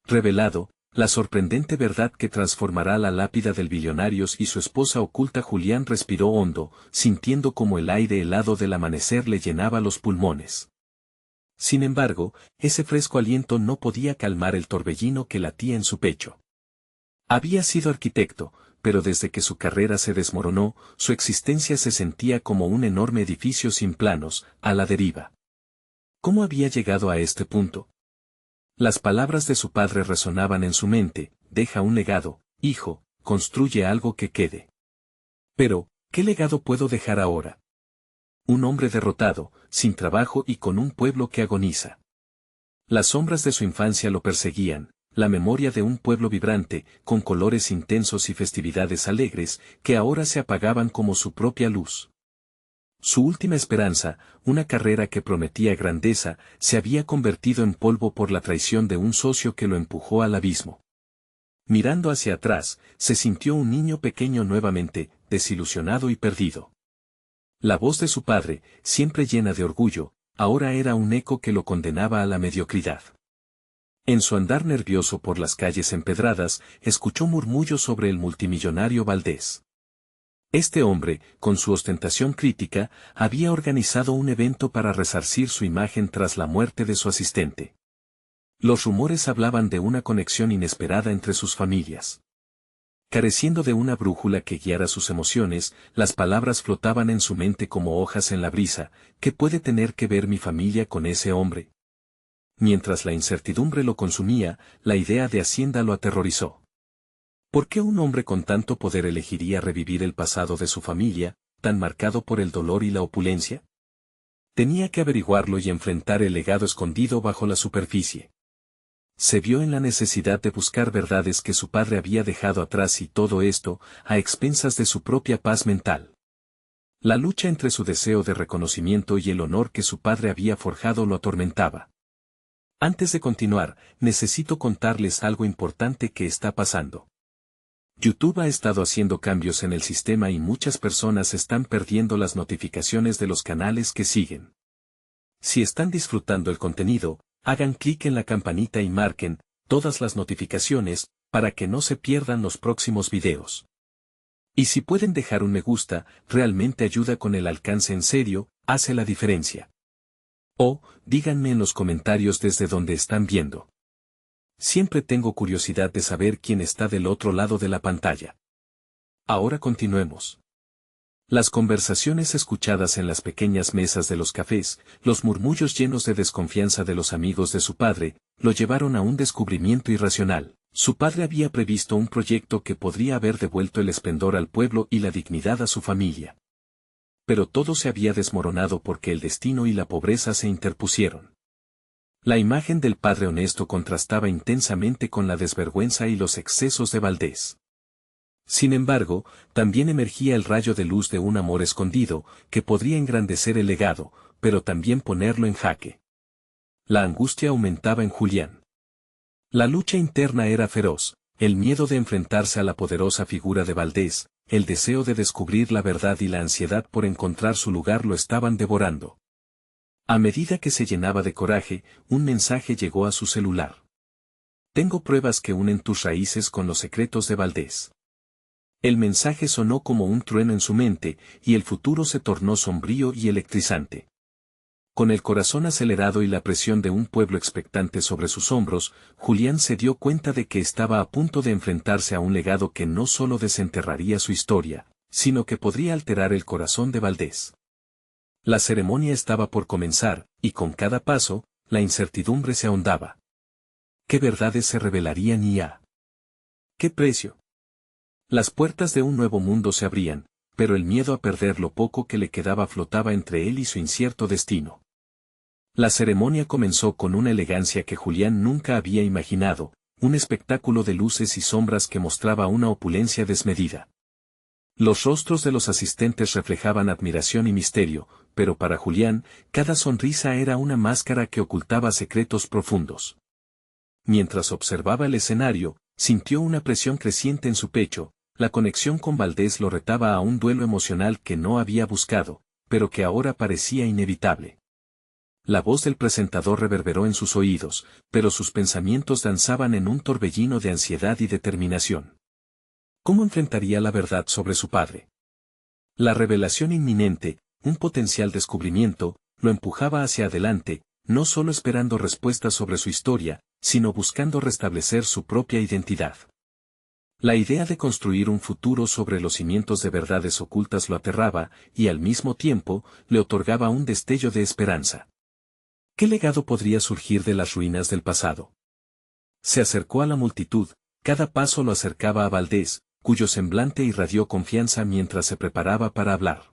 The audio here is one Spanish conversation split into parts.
revelado, la sorprendente verdad que transformará la lápida del Billonarios y su esposa oculta. Julián respiró hondo, sintiendo como el aire helado del amanecer le llenaba los pulmones. Sin embargo, ese fresco aliento no podía calmar el torbellino que latía en su pecho. Había sido arquitecto, pero desde que su carrera se desmoronó, su existencia se sentía como un enorme edificio sin planos, a la deriva. ¿Cómo había llegado a este punto? Las palabras de su padre resonaban en su mente: deja un legado, hijo, construye algo que quede. Pero, ¿qué legado puedo dejar ahora? Un hombre derrotado, sin trabajo y con un pueblo que agoniza. Las sombras de su infancia lo perseguían, la memoria de un pueblo vibrante, con colores intensos y festividades alegres, que ahora se apagaban como su propia luz. Su última esperanza, una carrera que prometía grandeza, se había convertido en polvo por la traición de un socio que lo empujó al abismo. Mirando hacia atrás, se sintió un niño pequeño nuevamente, desilusionado y perdido. La voz de su padre, siempre llena de orgullo, ahora era un eco que lo condenaba a la mediocridad. En su andar nervioso por las calles empedradas, escuchó murmullos sobre el multimillonario Valdés. Este hombre, con su ostentación crítica, había organizado un evento para resarcir su imagen tras la muerte de su asistente. Los rumores hablaban de una conexión inesperada entre sus familias. Careciendo de una brújula que guiara sus emociones, las palabras flotaban en su mente como hojas en la brisa: ¿qué puede tener que ver mi familia con ese hombre? Mientras la incertidumbre lo consumía, la idea de Hacienda lo aterrorizó. ¿Por qué un hombre con tanto poder elegiría revivir el pasado de su familia, tan marcado por el dolor y la opulencia? Tenía que averiguarlo y enfrentar el legado escondido bajo la superficie. Se vio en la necesidad de buscar verdades que su padre había dejado atrás, y todo esto, a expensas de su propia paz mental. La lucha entre su deseo de reconocimiento y el honor que su padre había forjado lo atormentaba. Antes de continuar, necesito contarles algo importante que está pasando. YouTube ha estado haciendo cambios en el sistema y muchas personas están perdiendo las notificaciones de los canales que siguen. Si están disfrutando el contenido, hagan clic en la campanita y marquen todas las notificaciones para que no se pierdan los próximos videos. Y si pueden dejar un me gusta, realmente ayuda con el alcance, en serio, hace la diferencia. O, díganme en los comentarios desde donde están viendo. Siempre tengo curiosidad de saber quién está del otro lado de la pantalla. Ahora continuemos. Las conversaciones escuchadas en las pequeñas mesas de los cafés, los murmullos llenos de desconfianza de los amigos de su padre, lo llevaron a un descubrimiento irracional. Su padre había previsto un proyecto que podría haber devuelto el esplendor al pueblo y la dignidad a su familia. Pero todo se había desmoronado porque el destino y la pobreza se interpusieron. La imagen del padre honesto contrastaba intensamente con la desvergüenza y los excesos de Valdés. Sin embargo, también emergía el rayo de luz de un amor escondido, que podría engrandecer el legado, pero también ponerlo en jaque. La angustia aumentaba en Julián. La lucha interna era feroz, el miedo de enfrentarse a la poderosa figura de Valdés, el deseo de descubrir la verdad y la ansiedad por encontrar su lugar lo estaban devorando. A medida que se llenaba de coraje, un mensaje llegó a su celular. Tengo pruebas que unen tus raíces con los secretos de Valdés. El mensaje sonó como un trueno en su mente, y el futuro se tornó sombrío y electrizante. Con el corazón acelerado y la presión de un pueblo expectante sobre sus hombros, Julián se dio cuenta de que estaba a punto de enfrentarse a un legado que no solo desenterraría su historia, sino que podría alterar el corazón de Valdés. La ceremonia estaba por comenzar, y con cada paso, la incertidumbre se ahondaba. ¿Qué verdades se revelarían y a qué precio? Las puertas de un nuevo mundo se abrían, pero el miedo a perder lo poco que le quedaba flotaba entre él y su incierto destino. La ceremonia comenzó con una elegancia que Julián nunca había imaginado, un espectáculo de luces y sombras que mostraba una opulencia desmedida. Los rostros de los asistentes reflejaban admiración y misterio, pero para Julián, cada sonrisa era una máscara que ocultaba secretos profundos. Mientras observaba el escenario, sintió una presión creciente en su pecho. La conexión con Valdés lo retaba a un duelo emocional que no había buscado, pero que ahora parecía inevitable. La voz del presentador reverberó en sus oídos, pero sus pensamientos danzaban en un torbellino de ansiedad y determinación. ¿Cómo enfrentaría la verdad sobre su padre? La revelación inminente, un potencial descubrimiento, lo empujaba hacia adelante, no solo esperando respuestas sobre su historia, sino buscando restablecer su propia identidad. La idea de construir un futuro sobre los cimientos de verdades ocultas lo aterraba, y al mismo tiempo, le otorgaba un destello de esperanza. ¿Qué legado podría surgir de las ruinas del pasado? Se acercó a la multitud, cada paso lo acercaba a Valdés, cuyo semblante irradió confianza mientras se preparaba para hablar.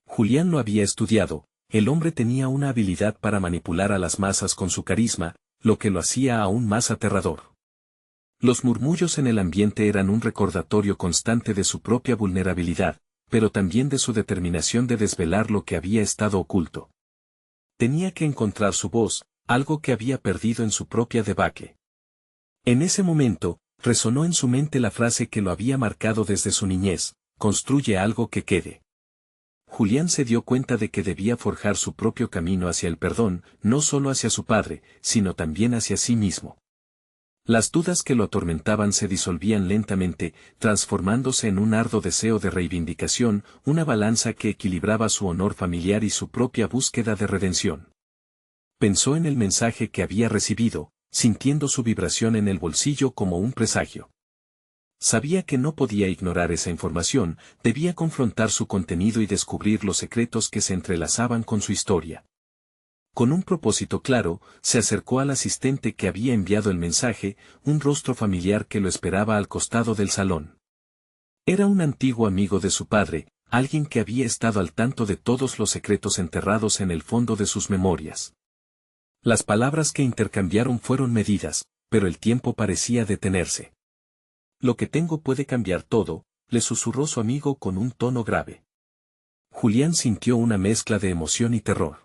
Julián lo había estudiado, el hombre tenía una habilidad para manipular a las masas con su carisma, lo que lo hacía aún más aterrador. Los murmullos en el ambiente eran un recordatorio constante de su propia vulnerabilidad, pero también de su determinación de desvelar lo que había estado oculto. Tenía que encontrar su voz, algo que había perdido en su propia debacle. En ese momento, resonó en su mente la frase que lo había marcado desde su niñez: construye algo que quede. Julián se dio cuenta de que debía forjar su propio camino hacia el perdón, no solo hacia su padre, sino también hacia sí mismo. Las dudas que lo atormentaban se disolvían lentamente, transformándose en un ardo deseo de reivindicación, una balanza que equilibraba su honor familiar y su propia búsqueda de redención. Pensó en el mensaje que había recibido, sintiendo su vibración en el bolsillo como un presagio. Sabía que no podía ignorar esa información, debía confrontar su contenido y descubrir los secretos que se entrelazaban con su historia. Con un propósito claro, se acercó al asistente que había enviado el mensaje, un rostro familiar que lo esperaba al costado del salón. Era un antiguo amigo de su padre, alguien que había estado al tanto de todos los secretos enterrados en el fondo de sus memorias. Las palabras que intercambiaron fueron medidas, pero el tiempo parecía detenerse. Lo que tengo puede cambiar todo, le susurró su amigo con un tono grave. Julián sintió una mezcla de emoción y terror.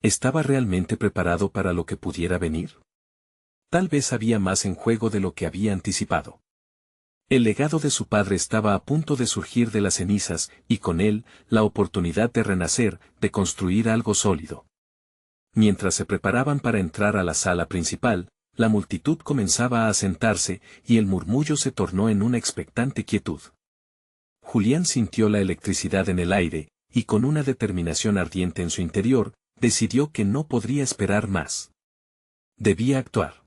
¿Estaba realmente preparado para lo que pudiera venir? Tal vez había más en juego de lo que había anticipado. El legado de su padre estaba a punto de surgir de las cenizas, y con él, la oportunidad de renacer, de construir algo sólido. Mientras se preparaban para entrar a la sala principal, la multitud comenzaba a sentarse, y el murmullo se tornó en una expectante quietud. Julián sintió la electricidad en el aire, y con una determinación ardiente en su interior, decidió que no podría esperar más. Debía actuar.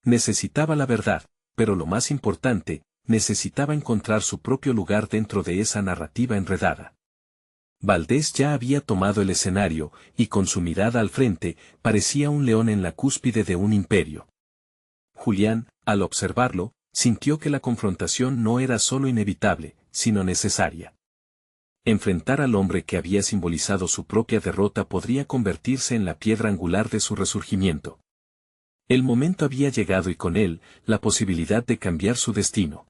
Necesitaba la verdad, pero lo más importante, necesitaba encontrar su propio lugar dentro de esa narrativa enredada. Valdés ya había tomado el escenario, y con su mirada al frente, parecía un león en la cúspide de un imperio. Julián, al observarlo, sintió que la confrontación no era solo inevitable, sino necesaria. Enfrentar al hombre que había simbolizado su propia derrota podría convertirse en la piedra angular de su resurgimiento. El momento había llegado y con él, la posibilidad de cambiar su destino.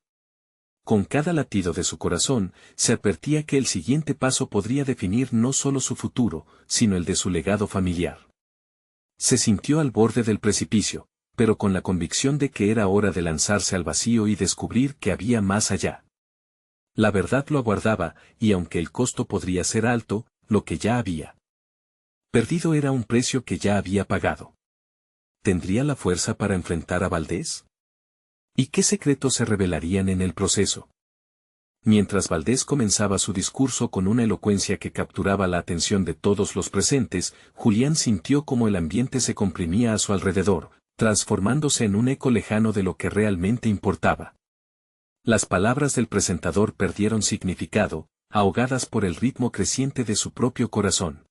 Con cada latido de su corazón, se advertía que el siguiente paso podría definir no solo su futuro, sino el de su legado familiar. Se sintió al borde del precipicio, pero con la convicción de que era hora de lanzarse al vacío y descubrir que había más allá. La verdad lo aguardaba, y aunque el costo podría ser alto, lo que ya había perdido era un precio que ya había pagado. ¿Tendría la fuerza para enfrentar a Valdés? ¿Y qué secretos se revelarían en el proceso? Mientras Valdés comenzaba su discurso con una elocuencia que capturaba la atención de todos los presentes, Julián sintió como el ambiente se comprimía a su alrededor, transformándose en un eco lejano de lo que realmente importaba. Las palabras del presentador perdieron significado, ahogadas por el ritmo creciente de su propio corazón.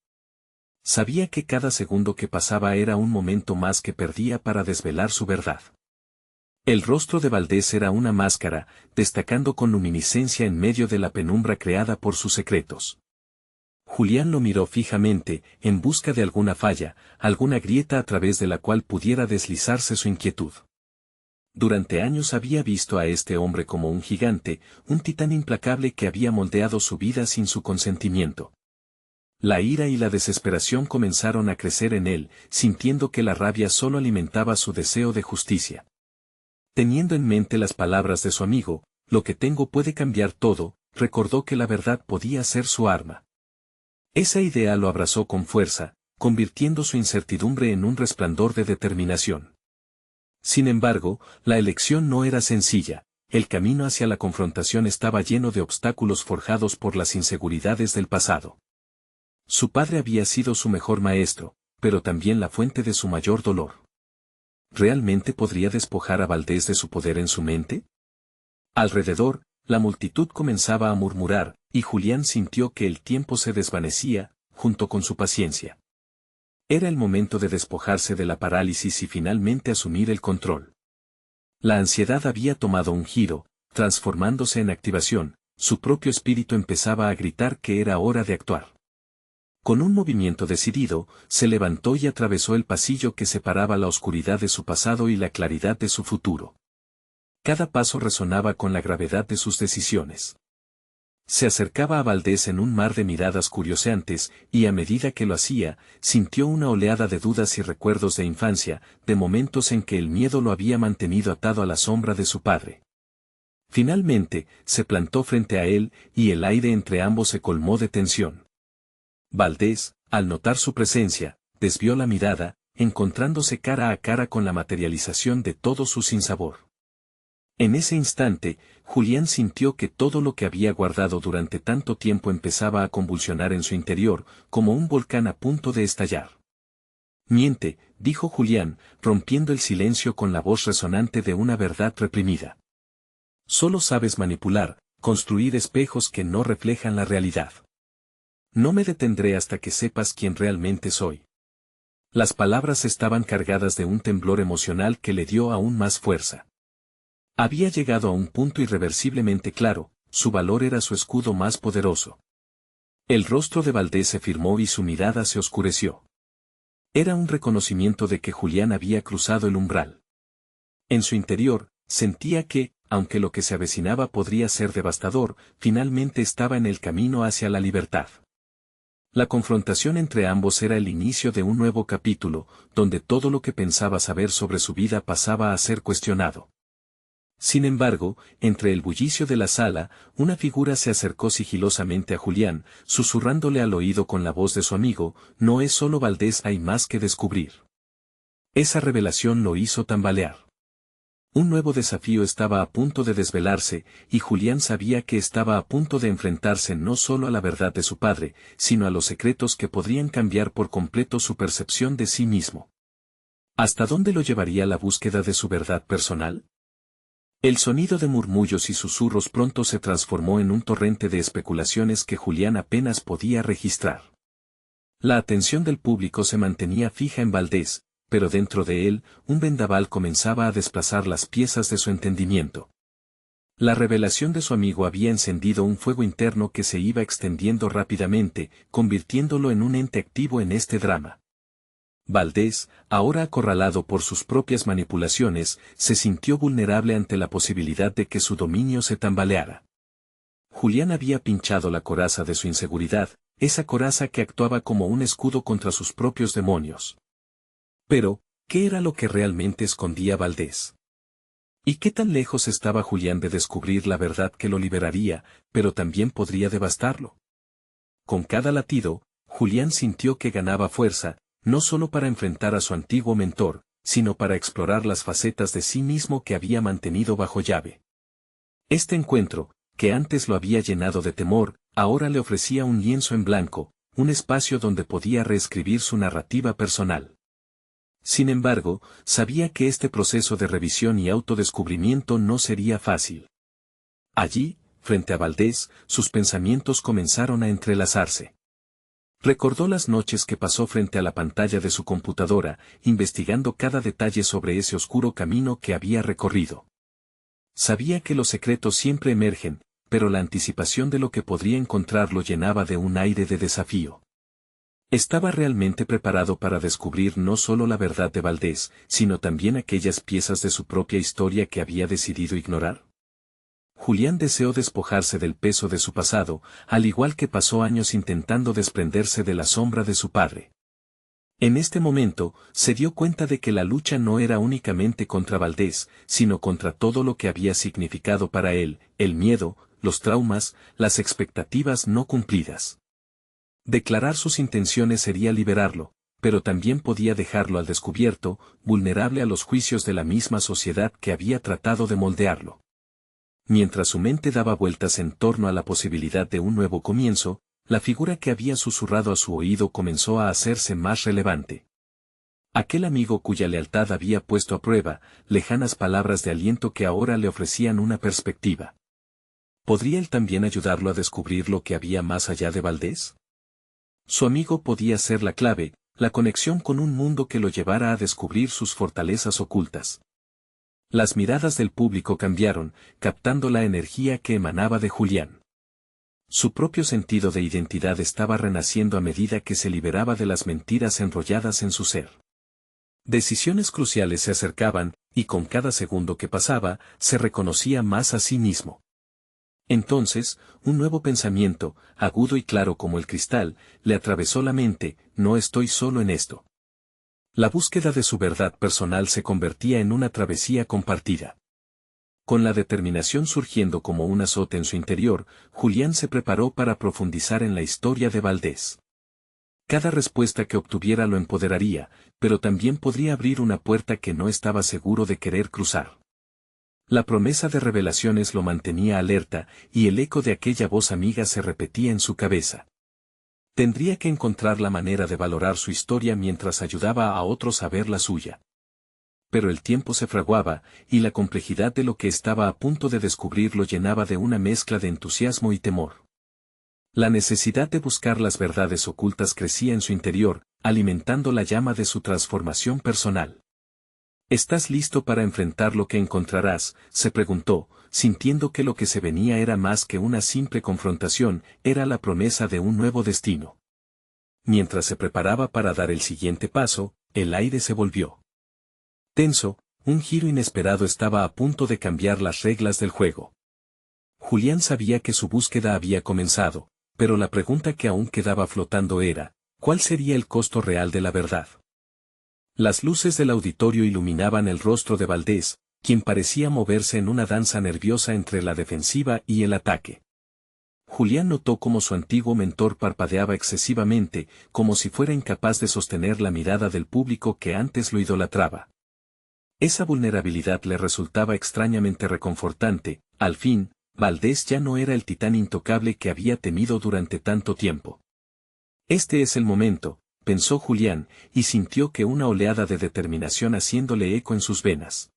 Sabía que cada segundo que pasaba era un momento más que perdía para desvelar su verdad. El rostro de Valdés era una máscara, destacando con luminiscencia en medio de la penumbra creada por sus secretos. Julián lo miró fijamente, en busca de alguna falla, alguna grieta a través de la cual pudiera deslizarse su inquietud. Durante años había visto a este hombre como un gigante, un titán implacable que había moldeado su vida sin su consentimiento. La ira y la desesperación comenzaron a crecer en él, sintiendo que la rabia solo alimentaba su deseo de justicia. Teniendo en mente las palabras de su amigo, lo que tengo puede cambiar todo, recordó que la verdad podía ser su arma. Esa idea lo abrazó con fuerza, convirtiendo su incertidumbre en un resplandor de determinación. Sin embargo, la elección no era sencilla, el camino hacia la confrontación estaba lleno de obstáculos forjados por las inseguridades del pasado. Su padre había sido su mejor maestro, pero también la fuente de su mayor dolor. ¿Realmente podría despojar a Valdés de su poder en su mente? Alrededor, la multitud comenzaba a murmurar, y Julián sintió que el tiempo se desvanecía, junto con su paciencia. Era el momento de despojarse de la parálisis y finalmente asumir el control. La ansiedad había tomado un giro, transformándose en activación, su propio espíritu empezaba a gritar que era hora de actuar. Con un movimiento decidido, se levantó y atravesó el pasillo que separaba la oscuridad de su pasado y la claridad de su futuro. Cada paso resonaba con la gravedad de sus decisiones. Se acercaba a Valdés en un mar de miradas curioseantes, y a medida que lo hacía, sintió una oleada de dudas y recuerdos de infancia, de momentos en que el miedo lo había mantenido atado a la sombra de su padre. Finalmente, se plantó frente a él, y el aire entre ambos se colmó de tensión. Valdés, al notar su presencia, desvió la mirada, encontrándose cara a cara con la materialización de todo su sinsabor. En ese instante, Julián sintió que todo lo que había guardado durante tanto tiempo empezaba a convulsionar en su interior, como un volcán a punto de estallar. Miente, dijo Julián, rompiendo el silencio con la voz resonante de una verdad reprimida. Solo sabes manipular, construir espejos que no reflejan la realidad. No me detendré hasta que sepas quién realmente soy. Las palabras estaban cargadas de un temblor emocional que le dio aún más fuerza. Había llegado a un punto irreversiblemente claro, su valor era su escudo más poderoso. El rostro de Valdés se firmó y su mirada se oscureció. Era un reconocimiento de que Julián había cruzado el umbral. En su interior, sentía que, aunque lo que se avecinaba podría ser devastador, finalmente estaba en el camino hacia la libertad. La confrontación entre ambos era el inicio de un nuevo capítulo, donde todo lo que pensaba saber sobre su vida pasaba a ser cuestionado. Sin embargo, entre el bullicio de la sala, una figura se acercó sigilosamente a Julián, susurrándole al oído con la voz de su amigo, no es solo Valdés, hay más que descubrir. Esa revelación lo hizo tambalear. Un nuevo desafío estaba a punto de desvelarse, y Julián sabía que estaba a punto de enfrentarse no solo a la verdad de su padre, sino a los secretos que podrían cambiar por completo su percepción de sí mismo. ¿Hasta dónde lo llevaría la búsqueda de su verdad personal? El sonido de murmullos y susurros pronto se transformó en un torrente de especulaciones que Julián apenas podía registrar. La atención del público se mantenía fija en Valdés, pero dentro de él, un vendaval comenzaba a desplazar las piezas de su entendimiento. La revelación de su amigo había encendido un fuego interno que se iba extendiendo rápidamente, convirtiéndolo en un ente activo en este drama. Valdés, ahora acorralado por sus propias manipulaciones, se sintió vulnerable ante la posibilidad de que su dominio se tambaleara. Julián había pinchado la coraza de su inseguridad, esa coraza que actuaba como un escudo contra sus propios demonios. Pero, ¿qué era lo que realmente escondía Valdés? ¿Y qué tan lejos estaba Julián de descubrir la verdad que lo liberaría, pero también podría devastarlo? Con cada latido, Julián sintió que ganaba fuerza, no solo para enfrentar a su antiguo mentor, sino para explorar las facetas de sí mismo que había mantenido bajo llave. Este encuentro, que antes lo había llenado de temor, ahora le ofrecía un lienzo en blanco, un espacio donde podía reescribir su narrativa personal. Sin embargo, sabía que este proceso de revisión y autodescubrimiento no sería fácil. Allí, frente a Valdés, sus pensamientos comenzaron a entrelazarse. Recordó las noches que pasó frente a la pantalla de su computadora, investigando cada detalle sobre ese oscuro camino que había recorrido. Sabía que los secretos siempre emergen, pero la anticipación de lo que podría encontrar lo llenaba de un aire de desafío. ¿Estaba realmente preparado para descubrir no solo la verdad de Valdés, sino también aquellas piezas de su propia historia que había decidido ignorar? Julián deseó despojarse del peso de su pasado, al igual que pasó años intentando desprenderse de la sombra de su padre. En este momento, se dio cuenta de que la lucha no era únicamente contra Valdés, sino contra todo lo que había significado para él, el miedo, los traumas, las expectativas no cumplidas. Declarar sus intenciones sería liberarlo, pero también podía dejarlo al descubierto, vulnerable a los juicios de la misma sociedad que había tratado de moldearlo. Mientras su mente daba vueltas en torno a la posibilidad de un nuevo comienzo, la figura que había susurrado a su oído comenzó a hacerse más relevante. Aquel amigo cuya lealtad había puesto a prueba, lejanas palabras de aliento que ahora le ofrecían una perspectiva. ¿Podría él también ayudarlo a descubrir lo que había más allá de Valdés? Su amigo podía ser la clave, la conexión con un mundo que lo llevara a descubrir sus fortalezas ocultas. Las miradas del público cambiaron, captando la energía que emanaba de Julián. Su propio sentido de identidad estaba renaciendo a medida que se liberaba de las mentiras enrolladas en su ser. Decisiones cruciales se acercaban, y con cada segundo que pasaba, se reconocía más a sí mismo. Entonces, un nuevo pensamiento, agudo y claro como el cristal, le atravesó la mente: no estoy solo en esto. La búsqueda de su verdad personal se convertía en una travesía compartida. Con la determinación surgiendo como un azote en su interior, Julián se preparó para profundizar en la historia de Valdés. Cada respuesta que obtuviera lo empoderaría, pero también podría abrir una puerta que no estaba seguro de querer cruzar. La promesa de revelaciones lo mantenía alerta, y el eco de aquella voz amiga se repetía en su cabeza. Tendría que encontrar la manera de valorar su historia mientras ayudaba a otros a ver la suya. Pero el tiempo se fraguaba, y la complejidad de lo que estaba a punto de descubrir lo llenaba de una mezcla de entusiasmo y temor. La necesidad de buscar las verdades ocultas crecía en su interior, alimentando la llama de su transformación personal. ¿Estás listo para enfrentar lo que encontrarás?, se preguntó, sintiendo que lo que se venía era más que una simple confrontación, era la promesa de un nuevo destino. Mientras se preparaba para dar el siguiente paso, el aire se volvió tenso, un giro inesperado estaba a punto de cambiar las reglas del juego. Julián sabía que su búsqueda había comenzado, pero la pregunta que aún quedaba flotando era: ¿cuál sería el costo real de la verdad? Las luces del auditorio iluminaban el rostro de Valdés, quien parecía moverse en una danza nerviosa entre la defensiva y el ataque. Julián notó cómo su antiguo mentor parpadeaba excesivamente, como si fuera incapaz de sostener la mirada del público que antes lo idolatraba. Esa vulnerabilidad le resultaba extrañamente reconfortante. Al fin, Valdés ya no era el titán intocable que había temido durante tanto tiempo. Este es el momento, pensó Julián, y sintió que una oleada de determinación haciéndole eco en sus venas.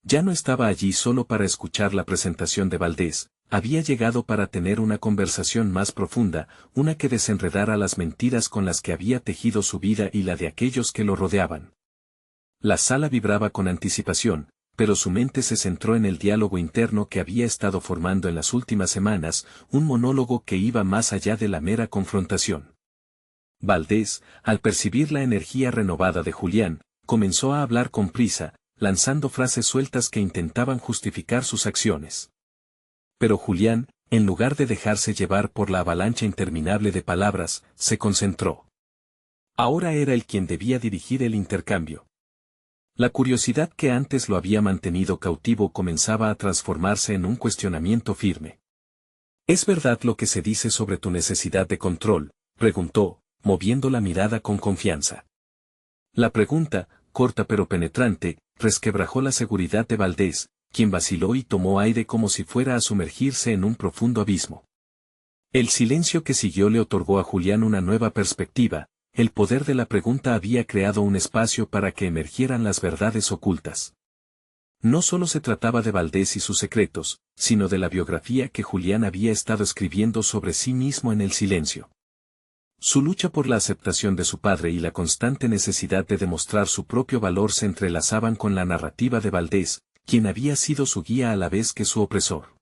Ya no estaba allí solo para escuchar la presentación de Valdés, había llegado para tener una conversación más profunda, una que desenredara las mentiras con las que había tejido su vida y la de aquellos que lo rodeaban. La sala vibraba con anticipación, pero su mente se centró en el diálogo interno que había estado formando en las últimas semanas, un monólogo que iba más allá de la mera confrontación. Valdés, al percibir la energía renovada de Julián, comenzó a hablar con prisa, lanzando frases sueltas que intentaban justificar sus acciones. Pero Julián, en lugar de dejarse llevar por la avalancha interminable de palabras, se concentró. Ahora era él quien debía dirigir el intercambio. La curiosidad que antes lo había mantenido cautivo comenzaba a transformarse en un cuestionamiento firme. ¿Es verdad lo que se dice sobre tu necesidad de control?, preguntó, moviendo la mirada con confianza. La pregunta, corta pero penetrante, resquebrajó la seguridad de Valdés, quien vaciló y tomó aire como si fuera a sumergirse en un profundo abismo. El silencio que siguió le otorgó a Julián una nueva perspectiva. El poder de la pregunta había creado un espacio para que emergieran las verdades ocultas. No solo se trataba de Valdés y sus secretos, sino de la biografía que Julián había estado escribiendo sobre sí mismo en el silencio. Su lucha por la aceptación de su padre y la constante necesidad de demostrar su propio valor se entrelazaban con la narrativa de Valdés, quien había sido su guía a la vez que su opresor.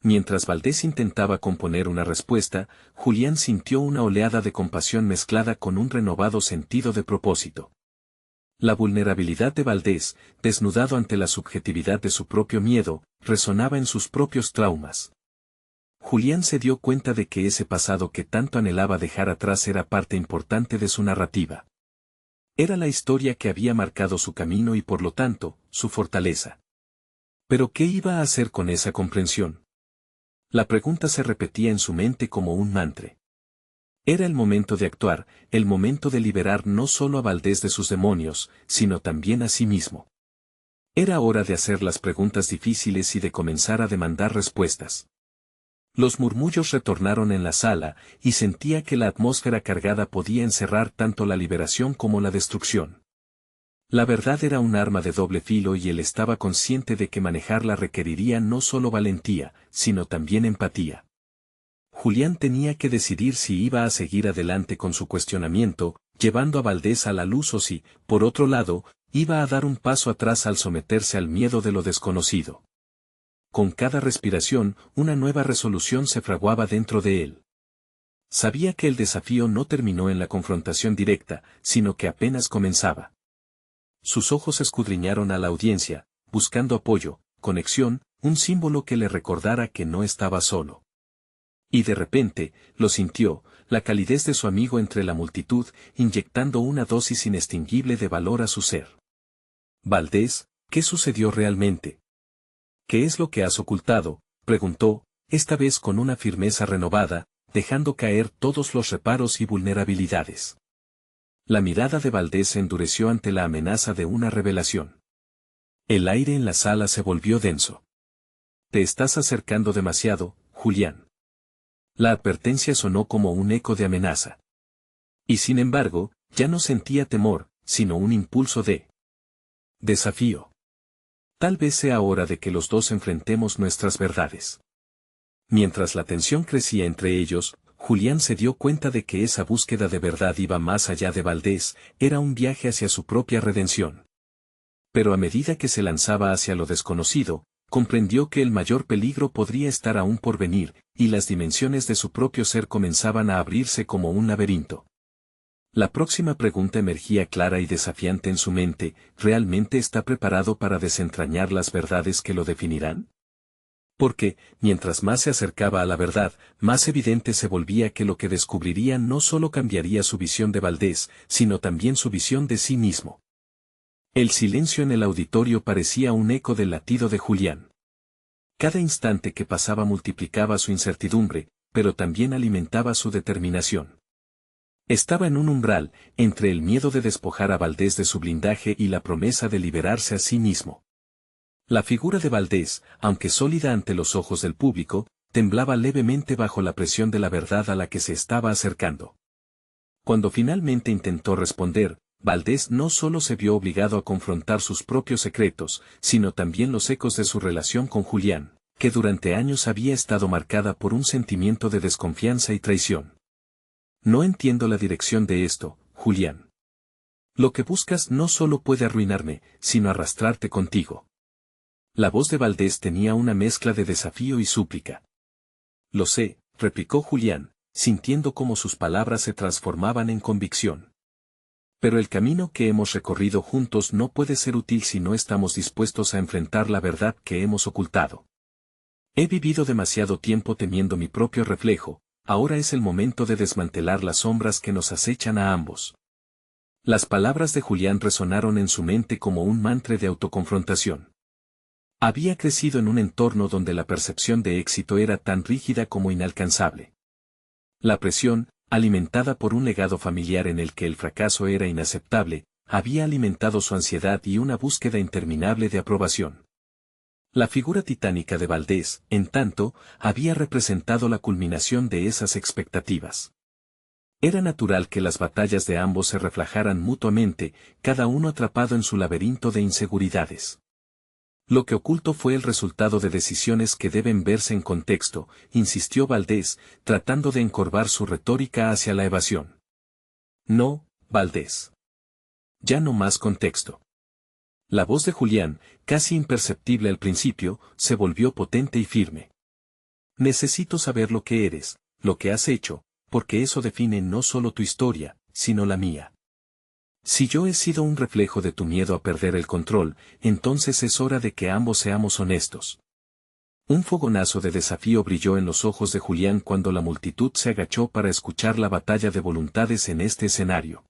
Mientras Valdés intentaba componer una respuesta, Julián sintió una oleada de compasión mezclada con un renovado sentido de propósito. La vulnerabilidad de Valdés, desnudado ante la subjetividad de su propio miedo, resonaba en sus propios traumas. Julián se dio cuenta de que ese pasado que tanto anhelaba dejar atrás era parte importante de su narrativa. Era la historia que había marcado su camino y por lo tanto, su fortaleza. ¿Pero qué iba a hacer con esa comprensión? La pregunta se repetía en su mente como un mantra. Era el momento de actuar, el momento de liberar no solo a Valdés de sus demonios, sino también a sí mismo. Era hora de hacer las preguntas difíciles y de comenzar a demandar respuestas. Los murmullos retornaron en la sala, y sentía que la atmósfera cargada podía encerrar tanto la liberación como la destrucción. La verdad era un arma de doble filo y él estaba consciente de que manejarla requeriría no solo valentía, sino también empatía. Julián tenía que decidir si iba a seguir adelante con su cuestionamiento, llevando a Valdés a la luz o si, por otro lado, iba a dar un paso atrás al someterse al miedo de lo desconocido. Con cada respiración, una nueva resolución se fraguaba dentro de él. Sabía que el desafío no terminó en la confrontación directa, sino que apenas comenzaba. Sus ojos escudriñaron a la audiencia, buscando apoyo, conexión, un símbolo que le recordara que no estaba solo. Y de repente, lo sintió, la calidez de su amigo entre la multitud, inyectando una dosis inextinguible de valor a su ser. Valdés, ¿qué sucedió realmente? ¿Qué es lo que has ocultado?, preguntó, esta vez con una firmeza renovada, dejando caer todos los reparos y vulnerabilidades. La mirada de Valdés se endureció ante la amenaza de una revelación. El aire en la sala se volvió denso. Te estás acercando demasiado, Julián. La advertencia sonó como un eco de amenaza. Y sin embargo, ya no sentía temor, sino un impulso de desafío. Tal vez sea hora de que los dos enfrentemos nuestras verdades. Mientras la tensión crecía entre ellos, Julián se dio cuenta de que esa búsqueda de verdad iba más allá de Valdés, era un viaje hacia su propia redención. Pero a medida que se lanzaba hacia lo desconocido, comprendió que el mayor peligro podría estar aún por venir, y las dimensiones de su propio ser comenzaban a abrirse como un laberinto. La próxima pregunta emergía clara y desafiante en su mente, ¿realmente está preparado para desentrañar las verdades que lo definirán? Porque, mientras más se acercaba a la verdad, más evidente se volvía que lo que descubriría no solo cambiaría su visión de Valdés, sino también su visión de sí mismo. El silencio en el auditorio parecía un eco del latido de Julián. Cada instante que pasaba multiplicaba su incertidumbre, pero también alimentaba su determinación. Estaba en un umbral, entre el miedo de despojar a Valdés de su blindaje y la promesa de liberarse a sí mismo. La figura de Valdés, aunque sólida ante los ojos del público, temblaba levemente bajo la presión de la verdad a la que se estaba acercando. Cuando finalmente intentó responder, Valdés no solo se vio obligado a confrontar sus propios secretos, sino también los ecos de su relación con Julián, que durante años había estado marcada por un sentimiento de desconfianza y traición. No entiendo la dirección de esto, Julián. Lo que buscas no solo puede arruinarme, sino arrastrarte contigo. La voz de Valdés tenía una mezcla de desafío y súplica. Lo sé, replicó Julián, sintiendo cómo sus palabras se transformaban en convicción. Pero el camino que hemos recorrido juntos no puede ser útil si no estamos dispuestos a enfrentar la verdad que hemos ocultado. He vivido demasiado tiempo temiendo mi propio reflejo, ahora es el momento de desmantelar las sombras que nos acechan a ambos. Las palabras de Julián resonaron en su mente como un mantra de autoconfrontación. Había crecido en un entorno donde la percepción de éxito era tan rígida como inalcanzable. La presión, alimentada por un legado familiar en el que el fracaso era inaceptable, había alimentado su ansiedad y una búsqueda interminable de aprobación. La figura titánica de Valdés, en tanto, había representado la culminación de esas expectativas. Era natural que las batallas de ambos se reflejaran mutuamente, cada uno atrapado en su laberinto de inseguridades. Lo que oculto fue el resultado de decisiones que deben verse en contexto, insistió Valdés, tratando de encorvar su retórica hacia la evasión. No, Valdés. Ya no más contexto. La voz de Julián, casi imperceptible al principio, se volvió potente y firme. Necesito saber lo que eres, lo que has hecho, porque eso define no solo tu historia, sino la mía. Si yo he sido un reflejo de tu miedo a perder el control, entonces es hora de que ambos seamos honestos. Un fogonazo de desafío brilló en los ojos de Julián cuando la multitud se agachó para escuchar la batalla de voluntades en este escenario.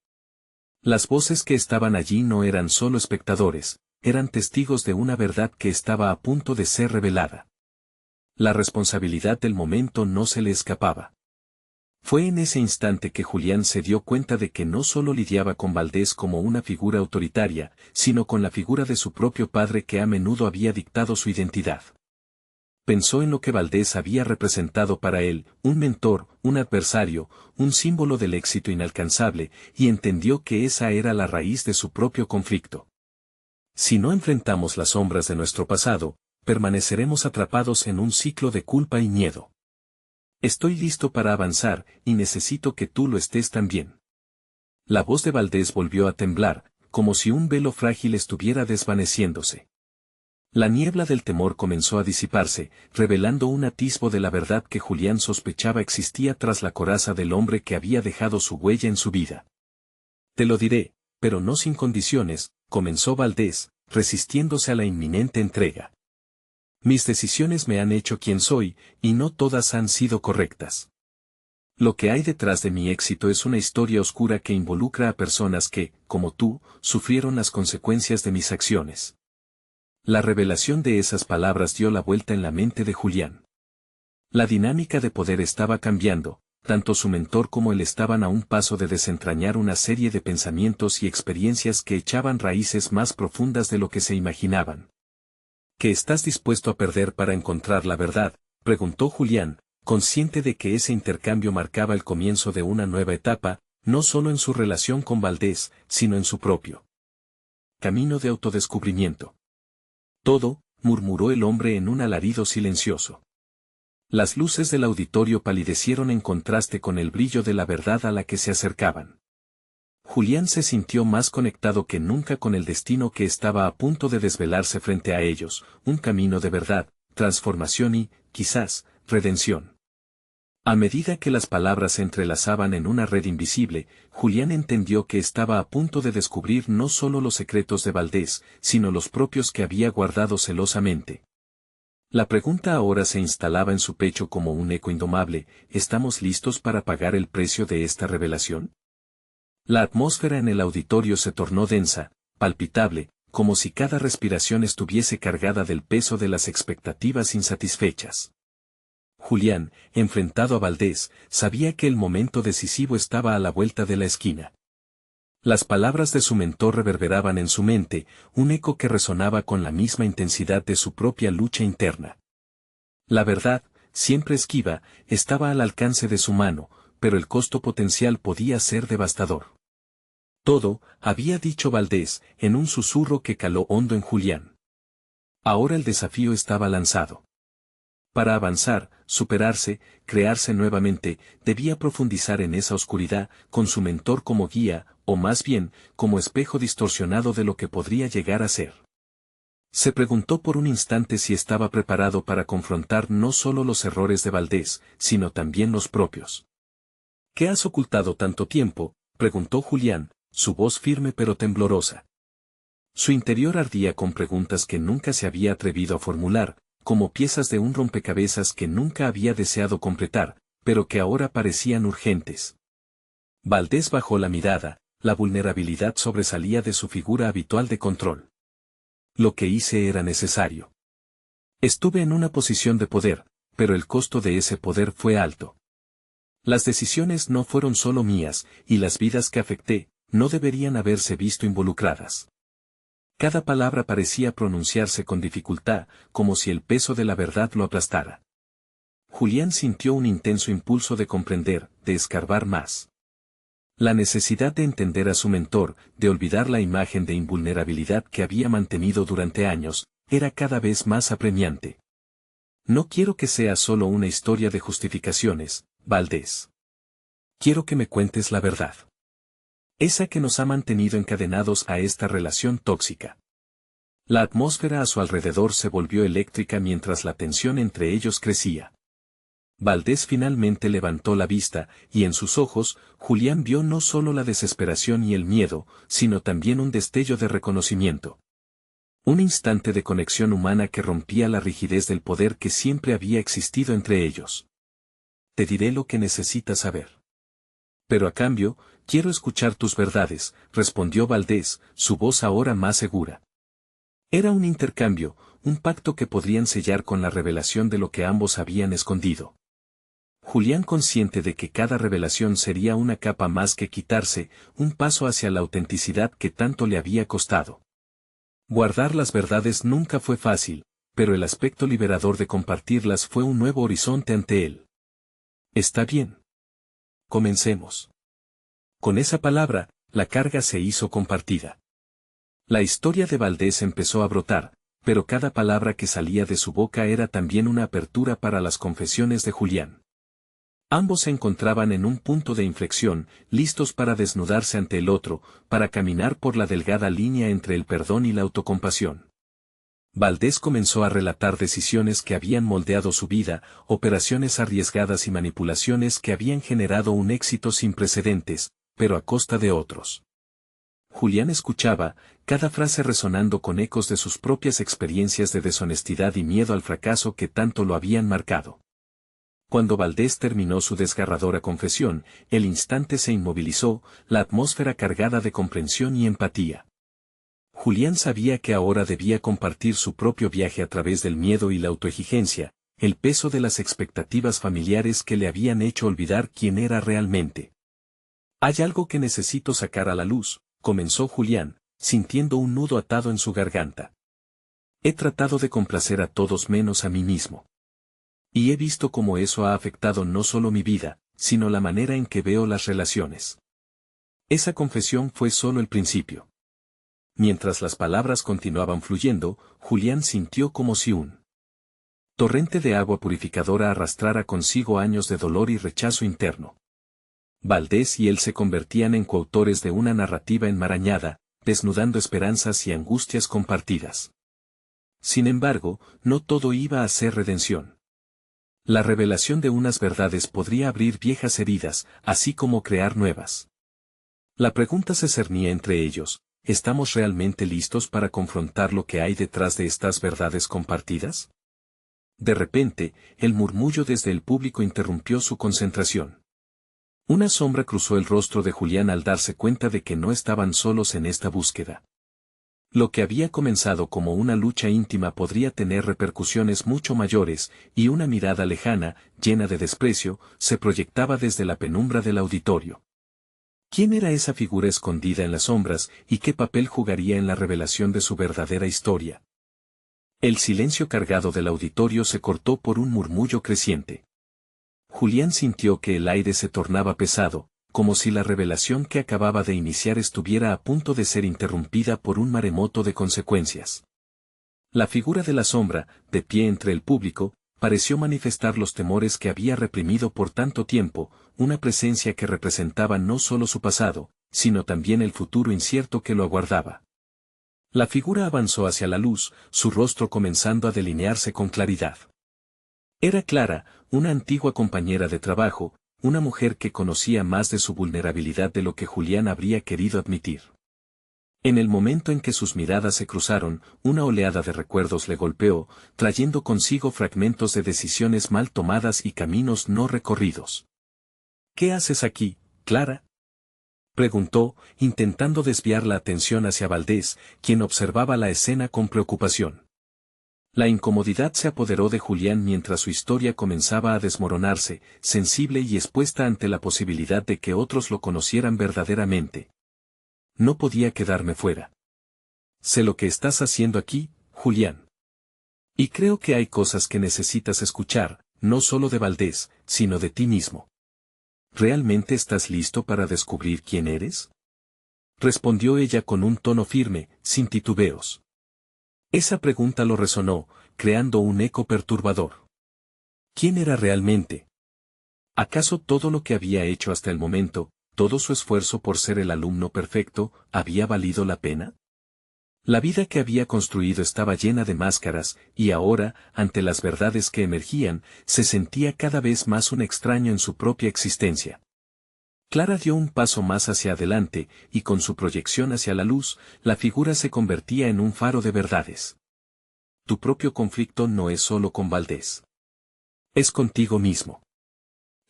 Las voces que estaban allí no eran solo espectadores, eran testigos de una verdad que estaba a punto de ser revelada. La responsabilidad del momento no se le escapaba. Fue en ese instante que Julián se dio cuenta de que no solo lidiaba con Valdés como una figura autoritaria, sino con la figura de su propio padre que a menudo había dictado su identidad. Pensó en lo que Valdés había representado para él, un mentor, un adversario, un símbolo del éxito inalcanzable, y entendió que esa era la raíz de su propio conflicto. Si no enfrentamos las sombras de nuestro pasado, permaneceremos atrapados en un ciclo de culpa y miedo. Estoy listo para avanzar, y necesito que tú lo estés también. La voz de Valdés volvió a temblar, como si un velo frágil estuviera desvaneciéndose. La niebla del temor comenzó a disiparse, revelando un atisbo de la verdad que Julián sospechaba existía tras la coraza del hombre que había dejado su huella en su vida. Te lo diré, pero no sin condiciones, comenzó Valdés, resistiéndose a la inminente entrega. Mis decisiones me han hecho quien soy, y no todas han sido correctas. Lo que hay detrás de mi éxito es una historia oscura que involucra a personas que, como tú, sufrieron las consecuencias de mis acciones. La revelación de esas palabras dio la vuelta en la mente de Julián. La dinámica de poder estaba cambiando, tanto su mentor como él estaban a un paso de desentrañar una serie de pensamientos y experiencias que echaban raíces más profundas de lo que se imaginaban. ¿Qué estás dispuesto a perder para encontrar la verdad?, preguntó Julián, consciente de que ese intercambio marcaba el comienzo de una nueva etapa, no solo en su relación con Valdés, sino en su propio camino de autodescubrimiento. Todo, murmuró el hombre en un alarido silencioso. Las luces del auditorio palidecieron en contraste con el brillo de la verdad a la que se acercaban. Julián se sintió más conectado que nunca con el destino que estaba a punto de desvelarse frente a ellos, un camino de verdad, transformación y, quizás, redención. A medida que las palabras se entrelazaban en una red invisible, Julián entendió que estaba a punto de descubrir no solo los secretos de Valdés, sino los propios que había guardado celosamente. La pregunta ahora se instalaba en su pecho como un eco indomable: ¿estamos listos para pagar el precio de esta revelación? La atmósfera en el auditorio se tornó densa, palpitable, como si cada respiración estuviese cargada del peso de las expectativas insatisfechas. Julián, enfrentado a Valdés, sabía que el momento decisivo estaba a la vuelta de la esquina. Las palabras de su mentor reverberaban en su mente, un eco que resonaba con la misma intensidad de su propia lucha interna. La verdad, siempre esquiva, estaba al alcance de su mano, pero el costo potencial podía ser devastador. Todo, había dicho Valdés, en un susurro que caló hondo en Julián. Ahora el desafío estaba lanzado. Para avanzar, superarse, crearse nuevamente, debía profundizar en esa oscuridad, con su mentor como guía, o más bien, como espejo distorsionado de lo que podría llegar a ser. Se preguntó por un instante si estaba preparado para confrontar no solo los errores de Valdés, sino también los propios. ¿Qué has ocultado tanto tiempo?, preguntó Julián, su voz firme pero temblorosa. Su interior ardía con preguntas que nunca se había atrevido a formular, como piezas de un rompecabezas que nunca había deseado completar, pero que ahora parecían urgentes. Valdés bajó la mirada, la vulnerabilidad sobresalía de su figura habitual de control. Lo que hice era necesario. Estuve en una posición de poder, pero el costo de ese poder fue alto. Las decisiones no fueron solo mías, y las vidas que afecté, no deberían haberse visto involucradas. Cada palabra parecía pronunciarse con dificultad, como si el peso de la verdad lo aplastara. Julián sintió un intenso impulso de comprender, de escarbar más. La necesidad de entender a su mentor, de olvidar la imagen de invulnerabilidad que había mantenido durante años, era cada vez más apremiante. No quiero que sea solo una historia de justificaciones, Valdés. Quiero que me cuentes la verdad. Esa que nos ha mantenido encadenados a esta relación tóxica. La atmósfera a su alrededor se volvió eléctrica mientras la tensión entre ellos crecía. Valdés finalmente levantó la vista, y en sus ojos, Julián vio no solo la desesperación y el miedo, sino también un destello de reconocimiento. Un instante de conexión humana que rompía la rigidez del poder que siempre había existido entre ellos. Te diré lo que necesitas saber. Pero a cambio, quiero escuchar tus verdades, respondió Valdés, su voz ahora más segura. Era un intercambio, un pacto que podrían sellar con la revelación de lo que ambos habían escondido. Julián, consciente de que cada revelación sería una capa más que quitarse, un paso hacia la autenticidad que tanto le había costado. Guardar las verdades nunca fue fácil, pero el aspecto liberador de compartirlas fue un nuevo horizonte ante él. Está bien. Comencemos. Con esa palabra, la carga se hizo compartida. La historia de Valdés empezó a brotar, pero cada palabra que salía de su boca era también una apertura para las confesiones de Julián. Ambos se encontraban en un punto de inflexión, listos para desnudarse ante el otro, para caminar por la delgada línea entre el perdón y la autocompasión. Valdés comenzó a relatar decisiones que habían moldeado su vida, operaciones arriesgadas y manipulaciones que habían generado un éxito sin precedentes, pero a costa de otros. Julián escuchaba, cada frase resonando con ecos de sus propias experiencias de deshonestidad y miedo al fracaso que tanto lo habían marcado. Cuando Valdés terminó su desgarradora confesión, el instante se inmovilizó, la atmósfera cargada de comprensión y empatía. Julián sabía que ahora debía compartir su propio viaje a través del miedo y la autoexigencia, el peso de las expectativas familiares que le habían hecho olvidar quién era realmente. Hay algo que necesito sacar a la luz, comenzó Julián, sintiendo un nudo atado en su garganta. He tratado de complacer a todos menos a mí mismo. Y he visto cómo eso ha afectado no solo mi vida, sino la manera en que veo las relaciones. Esa confesión fue solo el principio. Mientras las palabras continuaban fluyendo, Julián sintió como si un torrente de agua purificadora arrastrara consigo años de dolor y rechazo interno. Valdés y él se convertían en coautores de una narrativa enmarañada, desnudando esperanzas y angustias compartidas. Sin embargo, no todo iba a ser redención. La revelación de unas verdades podría abrir viejas heridas, así como crear nuevas. La pregunta se cernía entre ellos: ¿estamos realmente listos para confrontar lo que hay detrás de estas verdades compartidas? De repente, el murmullo desde el público interrumpió su concentración. Una sombra cruzó el rostro de Julián al darse cuenta de que no estaban solos en esta búsqueda. Lo que había comenzado como una lucha íntima podría tener repercusiones mucho mayores, y una mirada lejana, llena de desprecio, se proyectaba desde la penumbra del auditorio. ¿Quién era esa figura escondida en las sombras, y qué papel jugaría en la revelación de su verdadera historia? El silencio cargado del auditorio se cortó por un murmullo creciente. Julián sintió que el aire se tornaba pesado, como si la revelación que acababa de iniciar estuviera a punto de ser interrumpida por un maremoto de consecuencias. La figura de la sombra, de pie entre el público, pareció manifestar los temores que había reprimido por tanto tiempo, una presencia que representaba no solo su pasado, sino también el futuro incierto que lo aguardaba. La figura avanzó hacia la luz, su rostro comenzando a delinearse con claridad. Era Clara, una antigua compañera de trabajo, una mujer que conocía más de su vulnerabilidad de lo que Julián habría querido admitir. En el momento en que sus miradas se cruzaron, una oleada de recuerdos le golpeó, trayendo consigo fragmentos de decisiones mal tomadas y caminos no recorridos. ¿Qué haces aquí, Clara?, preguntó, intentando desviar la atención hacia Valdés, quien observaba la escena con preocupación. La incomodidad se apoderó de Julián mientras su historia comenzaba a desmoronarse, sensible y expuesta ante la posibilidad de que otros lo conocieran verdaderamente. No podía quedarme fuera. Sé lo que estás haciendo aquí, Julián. Y creo que hay cosas que necesitas escuchar, no solo de Valdés, sino de ti mismo. ¿Realmente estás listo para descubrir quién eres?, respondió ella con un tono firme, sin titubeos. Esa pregunta lo resonó, creando un eco perturbador. ¿Quién era realmente? ¿Acaso todo lo que había hecho hasta el momento, todo su esfuerzo por ser el alumno perfecto, había valido la pena? La vida que había construido estaba llena de máscaras, y ahora, ante las verdades que emergían, se sentía cada vez más un extraño en su propia existencia. Clara dio un paso más hacia adelante, y con su proyección hacia la luz, la figura se convertía en un faro de verdades. Tu propio conflicto no es solo con Valdés. Es contigo mismo.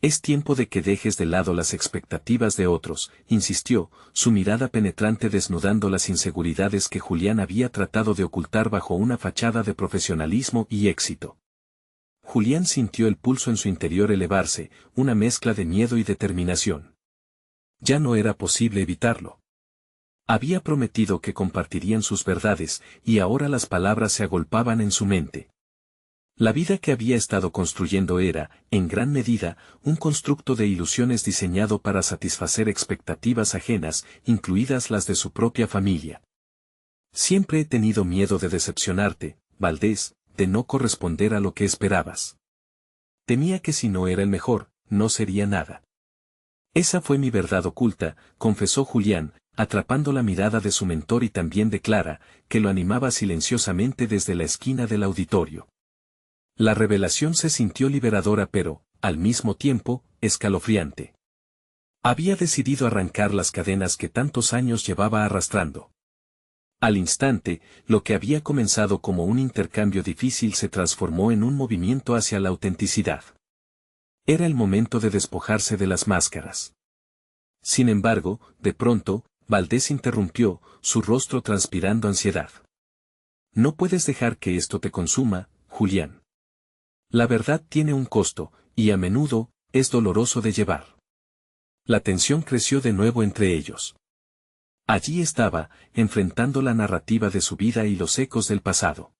Es tiempo de que dejes de lado las expectativas de otros, insistió, su mirada penetrante desnudando las inseguridades que Julián había tratado de ocultar bajo una fachada de profesionalismo y éxito. Julián sintió el pulso en su interior elevarse, una mezcla de miedo y determinación. Ya no era posible evitarlo. Había prometido que compartirían sus verdades, y ahora las palabras se agolpaban en su mente. La vida que había estado construyendo era, en gran medida, un constructo de ilusiones diseñado para satisfacer expectativas ajenas, incluidas las de su propia familia. Siempre he tenido miedo de decepcionarte, Valdés, de no corresponder a lo que esperabas. Temía que si no era el mejor, no sería nada. Esa fue mi verdad oculta, confesó Julián, atrapando la mirada de su mentor y también de Clara, que lo animaba silenciosamente desde la esquina del auditorio. La revelación se sintió liberadora pero, al mismo tiempo, escalofriante. Había decidido arrancar las cadenas que tantos años llevaba arrastrando. Al instante, lo que había comenzado como un intercambio difícil se transformó en un movimiento hacia la autenticidad. Era el momento de despojarse de las máscaras. Sin embargo, de pronto, Valdés interrumpió, su rostro transpirando ansiedad. No puedes dejar que esto te consuma, Julián. La verdad tiene un costo, y a menudo, es doloroso de llevar. La tensión creció de nuevo entre ellos. Allí estaba, enfrentando la narrativa de su vida y los ecos del pasado.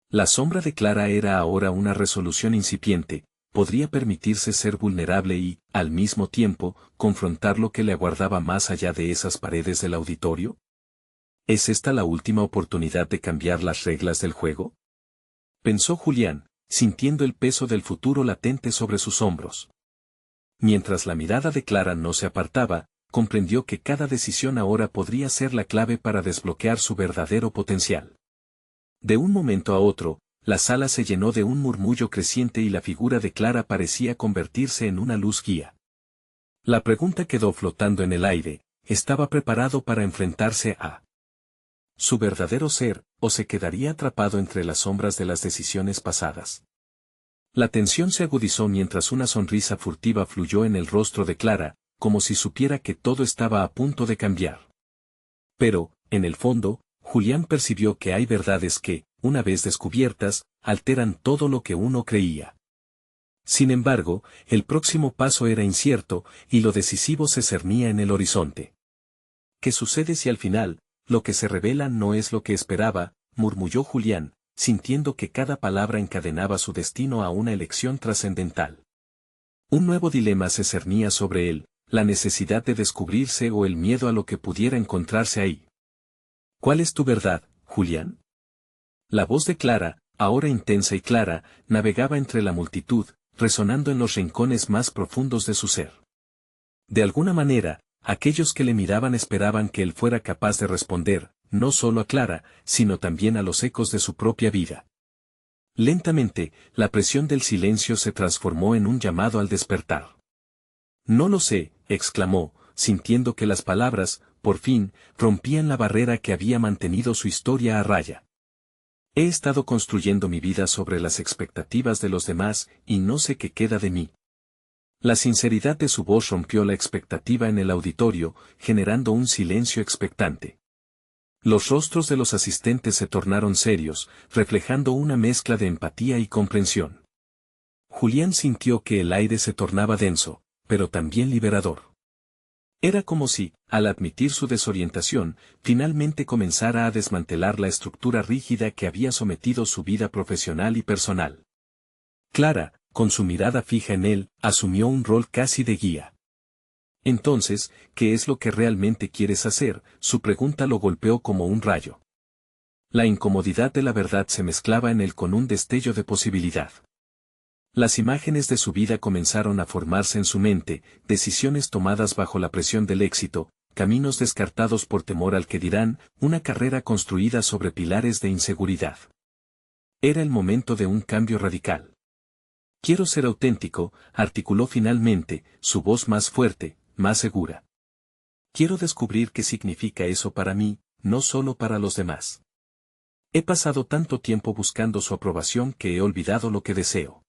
La sombra de Clara era ahora una resolución incipiente, podría permitirse ser vulnerable y, al mismo tiempo, confrontar lo que le aguardaba más allá de esas paredes del auditorio. ¿Es esta la última oportunidad de cambiar las reglas del juego? Pensó Julián, sintiendo el peso del futuro latente sobre sus hombros. Mientras la mirada de Clara no se apartaba, comprendió que cada decisión ahora podría ser la clave para desbloquear su verdadero potencial. De un momento a otro, la sala se llenó de un murmullo creciente y la figura de Clara parecía convertirse en una luz guía. La pregunta quedó flotando en el aire, ¿estaba preparado para enfrentarse a su verdadero ser, o se quedaría atrapado entre las sombras de las decisiones pasadas? La tensión se agudizó mientras una sonrisa furtiva fluyó en el rostro de Clara, como si supiera que todo estaba a punto de cambiar. Pero, en el fondo, Julián percibió que hay verdades que, una vez descubiertas, alteran todo lo que uno creía. Sin embargo, el próximo paso era incierto, y lo decisivo se cernía en el horizonte. ¿Qué sucede si al final, lo que se revela no es lo que esperaba?, murmulló Julián, sintiendo que cada palabra encadenaba su destino a una elección trascendental. Un nuevo dilema se cernía sobre él, la necesidad de descubrirse o el miedo a lo que pudiera encontrarse ahí. ¿Cuál es tu verdad, Julián? La voz de Clara, ahora intensa y clara, navegaba entre la multitud, resonando en los rincones más profundos de su ser. De alguna manera, aquellos que le miraban esperaban que él fuera capaz de responder, no solo a Clara, sino también a los ecos de su propia vida. Lentamente, la presión del silencio se transformó en un llamado al despertar. No lo sé, exclamó, sintiendo que las palabras, por fin, rompían la barrera que había mantenido su historia a raya. He estado construyendo mi vida sobre las expectativas de los demás, y no sé qué queda de mí. La sinceridad de su voz rompió la expectativa en el auditorio, generando un silencio expectante. Los rostros de los asistentes se tornaron serios, reflejando una mezcla de empatía y comprensión. Julián sintió que el aire se tornaba denso, pero también liberador. Era como si, al admitir su desorientación, finalmente comenzara a desmantelar la estructura rígida que había sometido su vida profesional y personal. Clara, con su mirada fija en él, asumió un rol casi de guía. Entonces, ¿qué es lo que realmente quieres hacer?, su pregunta lo golpeó como un rayo. La incomodidad de la verdad se mezclaba en él con un destello de posibilidad. Las imágenes de su vida comenzaron a formarse en su mente, decisiones tomadas bajo la presión del éxito, caminos descartados por temor al que dirán, una carrera construida sobre pilares de inseguridad. Era el momento de un cambio radical. Quiero ser auténtico, articuló finalmente, su voz más fuerte, más segura. Quiero descubrir qué significa eso para mí, no solo para los demás. He pasado tanto tiempo buscando su aprobación que he olvidado lo que deseo.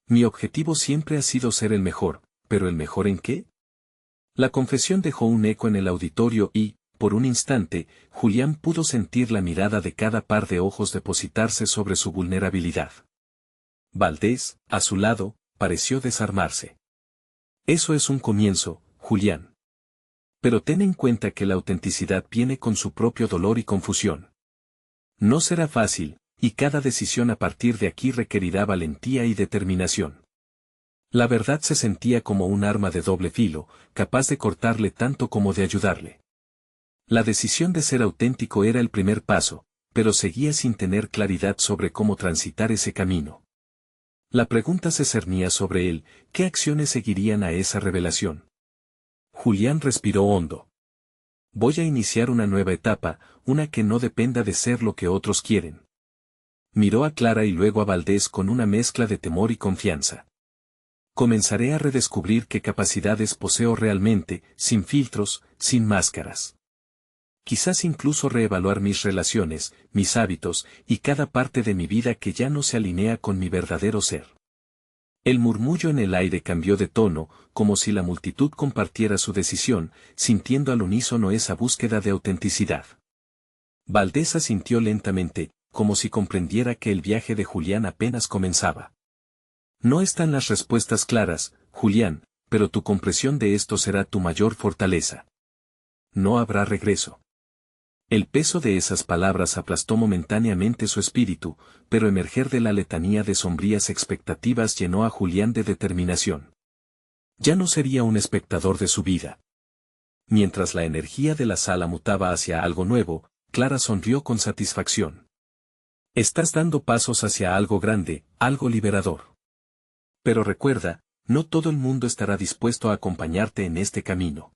Mi objetivo siempre ha sido ser el mejor, ¿pero el mejor en qué? La confesión dejó un eco en el auditorio y, por un instante, Julián pudo sentir la mirada de cada par de ojos depositarse sobre su vulnerabilidad. Valdés, a su lado, pareció desarmarse. Eso es un comienzo, Julián. Pero ten en cuenta que la autenticidad viene con su propio dolor y confusión. No será fácil, y cada decisión a partir de aquí requerirá valentía y determinación. La verdad se sentía como un arma de doble filo, capaz de cortarle tanto como de ayudarle. La decisión de ser auténtico era el primer paso, pero seguía sin tener claridad sobre cómo transitar ese camino. La pregunta se cernía sobre él: ¿qué acciones seguirían a esa revelación? Julián respiró hondo. Voy a iniciar una nueva etapa, una que no dependa de ser lo que otros quieren. Miró a Clara y luego a Valdés con una mezcla de temor y confianza. Comenzaré a redescubrir qué capacidades poseo realmente, sin filtros, sin máscaras. Quizás incluso reevaluar mis relaciones, mis hábitos, y cada parte de mi vida que ya no se alinea con mi verdadero ser. El murmullo en el aire cambió de tono, como si la multitud compartiera su decisión, sintiendo al unísono esa búsqueda de autenticidad. Valdés asintió lentamente, como si comprendiera que el viaje de Julián apenas comenzaba. No están las respuestas claras, Julián, pero tu comprensión de esto será tu mayor fortaleza. No habrá regreso. El peso de esas palabras aplastó momentáneamente su espíritu, pero emerger de la letanía de sombrías expectativas llenó a Julián de determinación. Ya no sería un espectador de su vida. Mientras la energía de la sala mutaba hacia algo nuevo, Clara sonrió con satisfacción. Estás dando pasos hacia algo grande, algo liberador. Pero recuerda, no todo el mundo estará dispuesto a acompañarte en este camino.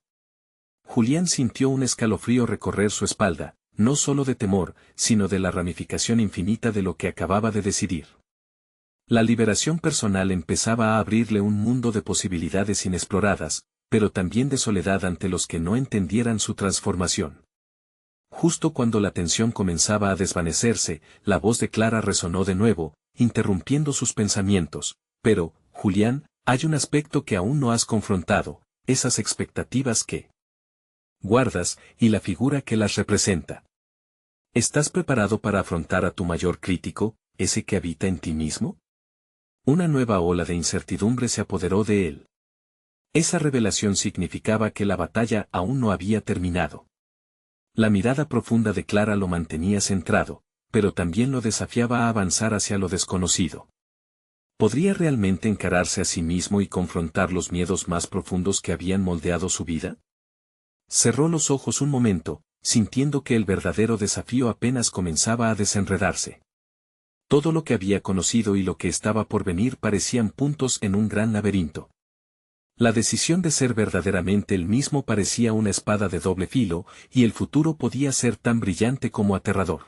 Julián sintió un escalofrío recorrer su espalda, no solo de temor, sino de la ramificación infinita de lo que acababa de decidir. La liberación personal empezaba a abrirle un mundo de posibilidades inexploradas, pero también de soledad ante los que no entendieran su transformación. Justo cuando la tensión comenzaba a desvanecerse, la voz de Clara resonó de nuevo, interrumpiendo sus pensamientos. Pero, Julián, hay un aspecto que aún no has confrontado, esas expectativas que guardas, y la figura que las representa. ¿Estás preparado para afrontar a tu mayor crítico, ese que habita en ti mismo? Una nueva ola de incertidumbre se apoderó de él. Esa revelación significaba que la batalla aún no había terminado. La mirada profunda de Clara lo mantenía centrado, pero también lo desafiaba a avanzar hacia lo desconocido. ¿Podría realmente encararse a sí mismo y confrontar los miedos más profundos que habían moldeado su vida? Cerró los ojos un momento, sintiendo que el verdadero desafío apenas comenzaba a desenredarse. Todo lo que había conocido y lo que estaba por venir parecían puntos en un gran laberinto. La decisión de ser verdaderamente el mismo parecía una espada de doble filo, y el futuro podía ser tan brillante como aterrador.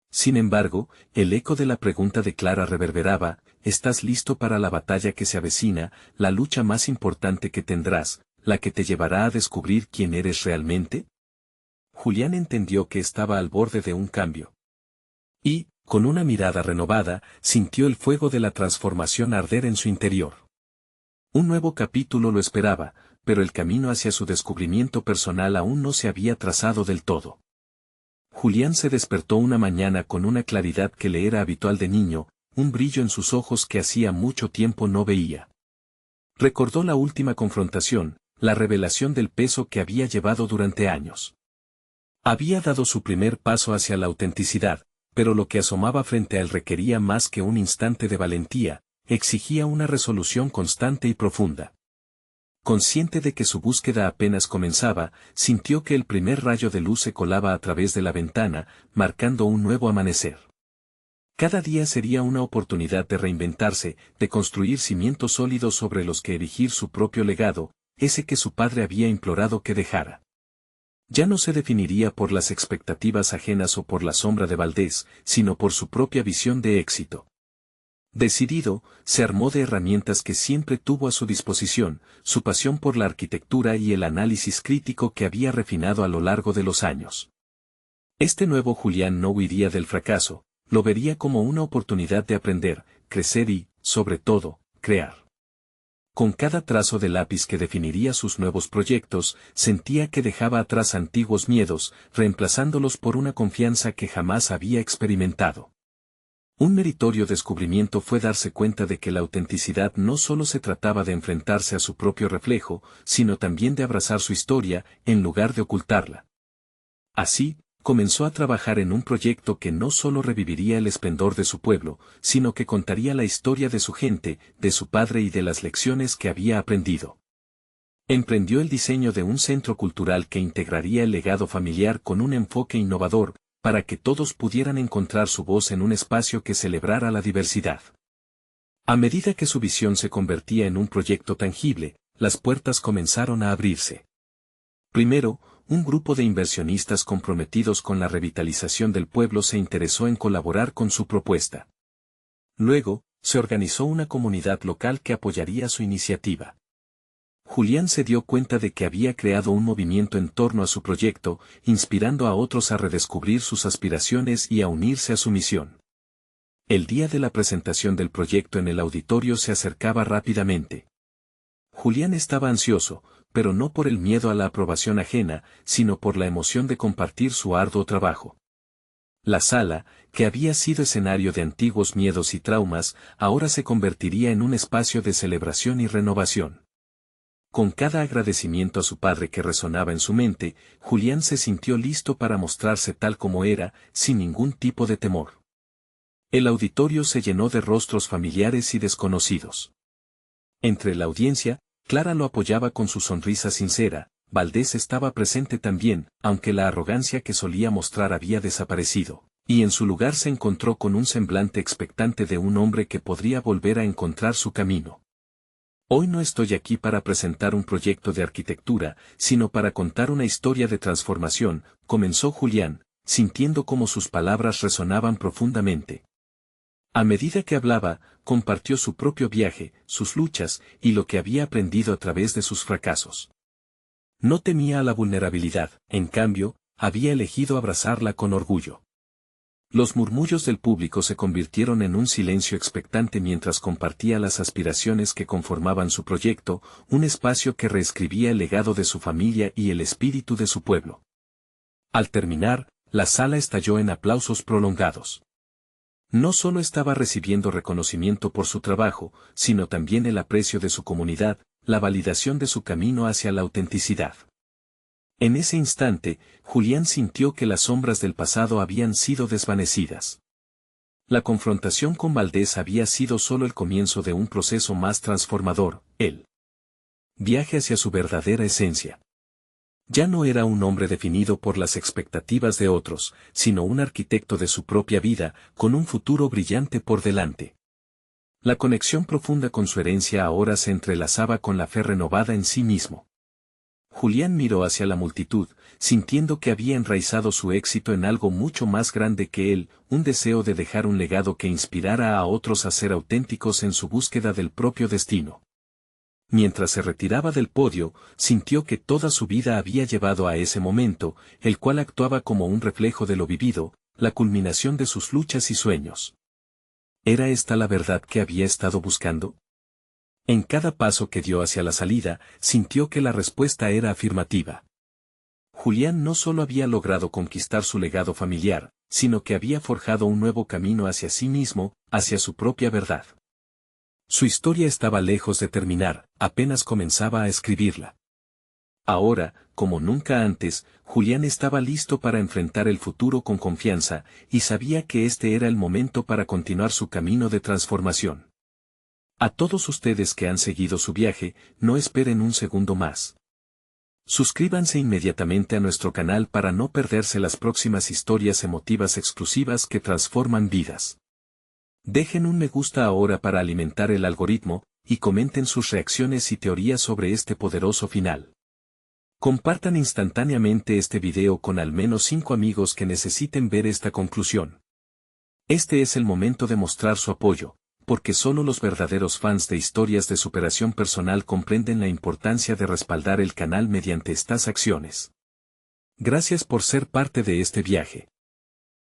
Sin embargo, el eco de la pregunta de Clara reverberaba: ¿estás listo para la batalla que se avecina, la lucha más importante que tendrás, la que te llevará a descubrir quién eres realmente? Julián entendió que estaba al borde de un cambio. Y, con una mirada renovada, sintió el fuego de la transformación arder en su interior. Un nuevo capítulo lo esperaba, pero el camino hacia su descubrimiento personal aún no se había trazado del todo. Julián se despertó una mañana con una claridad que le era habitual de niño, un brillo en sus ojos que hacía mucho tiempo no veía. Recordó la última confrontación, la revelación del peso que había llevado durante años. Había dado su primer paso hacia la autenticidad, pero lo que asomaba frente a él requería más que un instante de valentía, exigía una resolución constante y profunda. Consciente de que su búsqueda apenas comenzaba, sintió que el primer rayo de luz se colaba a través de la ventana, marcando un nuevo amanecer. Cada día sería una oportunidad de reinventarse, de construir cimientos sólidos sobre los que erigir su propio legado, ese que su padre había implorado que dejara. Ya no se definiría por las expectativas ajenas o por la sombra de Valdés, sino por su propia visión de éxito. Decidido, se armó de herramientas que siempre tuvo a su disposición, su pasión por la arquitectura y el análisis crítico que había refinado a lo largo de los años. Este nuevo Julián no huiría del fracaso, lo vería como una oportunidad de aprender, crecer y, sobre todo, crear. Con cada trazo de lápiz que definiría sus nuevos proyectos, sentía que dejaba atrás antiguos miedos, reemplazándolos por una confianza que jamás había experimentado. Un meritorio descubrimiento fue darse cuenta de que la autenticidad no solo se trataba de enfrentarse a su propio reflejo, sino también de abrazar su historia, en lugar de ocultarla. Así, comenzó a trabajar en un proyecto que no solo reviviría el esplendor de su pueblo, sino que contaría la historia de su gente, de su padre y de las lecciones que había aprendido. Emprendió el diseño de un centro cultural que integraría el legado familiar con un enfoque innovador, para que todos pudieran encontrar su voz en un espacio que celebrara la diversidad. A medida que su visión se convertía en un proyecto tangible, las puertas comenzaron a abrirse. Primero, un grupo de inversionistas comprometidos con la revitalización del pueblo se interesó en colaborar con su propuesta. Luego, se organizó una comunidad local que apoyaría su iniciativa. Julián se dio cuenta de que había creado un movimiento en torno a su proyecto, inspirando a otros a redescubrir sus aspiraciones y a unirse a su misión. El día de la presentación del proyecto en el auditorio se acercaba rápidamente. Julián estaba ansioso, pero no por el miedo a la aprobación ajena, sino por la emoción de compartir su arduo trabajo. La sala, que había sido escenario de antiguos miedos y traumas, ahora se convertiría en un espacio de celebración y renovación. Con cada agradecimiento a su padre que resonaba en su mente, Julián se sintió listo para mostrarse tal como era, sin ningún tipo de temor. El auditorio se llenó de rostros familiares y desconocidos. Entre la audiencia, Clara lo apoyaba con su sonrisa sincera, Valdés estaba presente también, aunque la arrogancia que solía mostrar había desaparecido, y en su lugar se encontró con un semblante expectante de un hombre que podría volver a encontrar su camino. Hoy no estoy aquí para presentar un proyecto de arquitectura, sino para contar una historia de transformación, comenzó Julián, sintiendo cómo sus palabras resonaban profundamente. A medida que hablaba, compartió su propio viaje, sus luchas, y lo que había aprendido a través de sus fracasos. No temía a la vulnerabilidad, en cambio, había elegido abrazarla con orgullo. Los murmullos del público se convirtieron en un silencio expectante mientras compartía las aspiraciones que conformaban su proyecto, un espacio que reescribía el legado de su familia y el espíritu de su pueblo. Al terminar, la sala estalló en aplausos prolongados. No solo estaba recibiendo reconocimiento por su trabajo, sino también el aprecio de su comunidad, la validación de su camino hacia la autenticidad. En ese instante, Julián sintió que las sombras del pasado habían sido desvanecidas. La confrontación con Valdés había sido solo el comienzo de un proceso más transformador, el viaje hacia su verdadera esencia. Ya no era un hombre definido por las expectativas de otros, sino un arquitecto de su propia vida, con un futuro brillante por delante. La conexión profunda con su herencia ahora se entrelazaba con la fe renovada en sí mismo. Julián miró hacia la multitud, sintiendo que había enraizado su éxito en algo mucho más grande que él, un deseo de dejar un legado que inspirara a otros a ser auténticos en su búsqueda del propio destino. Mientras se retiraba del podio, sintió que toda su vida había llevado a ese momento, el cual actuaba como un reflejo de lo vivido, la culminación de sus luchas y sueños. ¿Era esta la verdad que había estado buscando? En cada paso que dio hacia la salida, sintió que la respuesta era afirmativa. Julián no solo había logrado conquistar su legado familiar, sino que había forjado un nuevo camino hacia sí mismo, hacia su propia verdad. Su historia estaba lejos de terminar, apenas comenzaba a escribirla. Ahora, como nunca antes, Julián estaba listo para enfrentar el futuro con confianza, y sabía que este era el momento para continuar su camino de transformación. A todos ustedes que han seguido su viaje, no esperen un segundo más. Suscríbanse inmediatamente a nuestro canal para no perderse las próximas historias emotivas exclusivas que transforman vidas. Dejen un me gusta ahora para alimentar el algoritmo, y comenten sus reacciones y teorías sobre este poderoso final. Compartan instantáneamente este video con al menos 5 amigos que necesiten ver esta conclusión. Este es el momento de mostrar su apoyo, porque solo los verdaderos fans de historias de superación personal comprenden la importancia de respaldar el canal mediante estas acciones. Gracias por ser parte de este viaje.